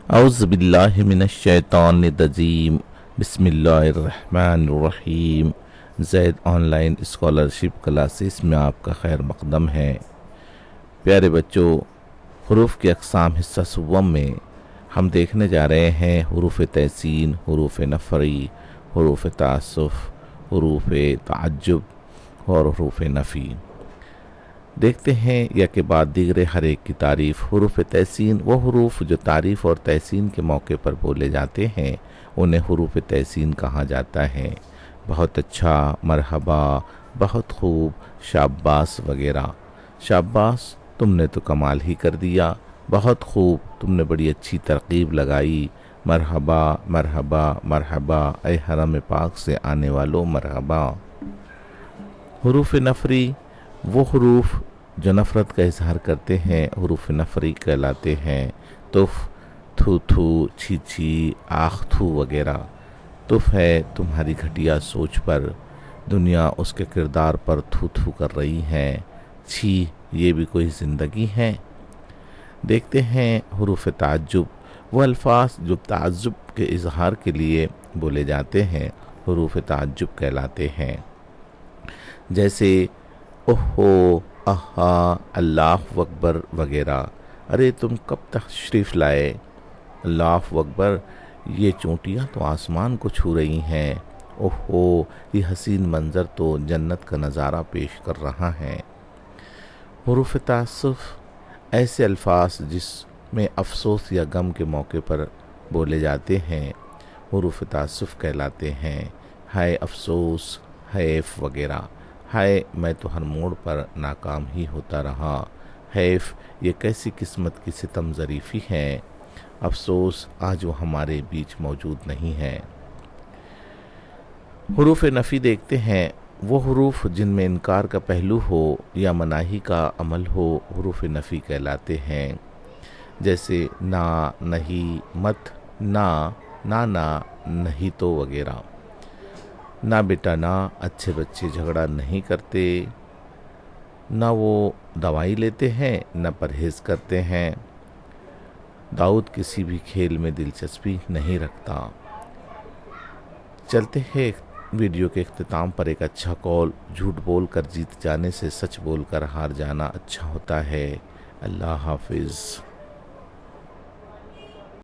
اعوذ باللہ من الشیطان الرجیم بسم اللہ الرحمن الرحیم۔ زید آن لائن اسکالرشپ کلاسز میں آپ کا خیر مقدم ہے۔ پیارے بچوں، حروف کی اقسام حصہ سوم میں ہم دیکھنے جا رہے ہیں حروف تحسین، حروف نفری، حروف تعسف، حروف تعجب اور حروف نفی۔ دیکھتے ہیں یا کے بعد دیگر ہر ایک کی تعریف۔ حروف تحسین وہ حروف جو تعریف اور تحسین کے موقع پر بولے جاتے ہیں انہیں حروف تحسین کہا جاتا ہے۔ بہت اچھا، مرحبا، بہت خوب، شاباش وغیرہ۔ شاباش، تم نے تو کمال ہی کر دیا۔ بہت خوب، تم نے بڑی اچھی ترغیب لگائی۔ مرحبا، مرحبا، مرحبا، اے حرم پاک سے آنے والوں مرحبا۔ حروف نفری وہ حروف جو نفرت کا اظہار کرتے ہیں حروف نفری کہلاتے ہیں۔ تف، تھو تھو، چھی چھی، آخ تھو وغیرہ۔ تف ہے تمہاری گھٹیا سوچ پر، دنیا اس کے کردار پر تھو تھو کر رہی ہے۔ چھی، یہ بھی کوئی زندگی ہے۔ دیکھتے ہیں حروف تعجب وہ الفاظ جو تعجب کے اظہار کے لیے بولے جاتے ہیں حروف تعجب کہلاتے ہیں، جیسے اوہو، آہا، اللہ اکبر وغیرہ۔ ارے تم کب تشریف لائے؟ اللہ اکبر، یہ چونٹیاں تو آسمان کو چھو رہی ہیں۔ اوہو، یہ حسین منظر تو جنت کا نظارہ پیش کر رہا ہے۔ حروف تعسف ایسے الفاظ جس میں افسوس یا غم کے موقع پر بولے جاتے ہیں حروف تعسف کہلاتے ہیں۔ ہائے افسوس، حیف وغیرہ۔ ہائے، میں تو ہر موڑ پر ناکام ہی ہوتا رہا۔ حیف، یہ کیسی قسمت کی ستم ظریفی ہے۔ افسوس، آج وہ ہمارے بیچ موجود نہیں ہے۔ حروف نفی دیکھتے ہیں وہ حروف جن میں انکار کا پہلو ہو یا مناہی کا عمل ہو حروف نفی کہلاتے ہیں، جیسے نہ، نہیں، مت، نہ، نانا، نہیں تو وغیرہ۔ نہ بیٹا نہ، اچھے بچے جھگڑا نہیں کرتے۔ نہ وہ دوائی لیتے ہیں نہ پرہیز کرتے ہیں۔ داؤد کسی بھی کھیل میں دلچسپی نہیں رکھتا۔ چلتے ہیں ویڈیو کے اختتام پر ایک اچھا قول، جھوٹ بول کر جیت جانے سے سچ بول کر ہار جانا اچھا ہوتا ہے۔ اللہ حافظ۔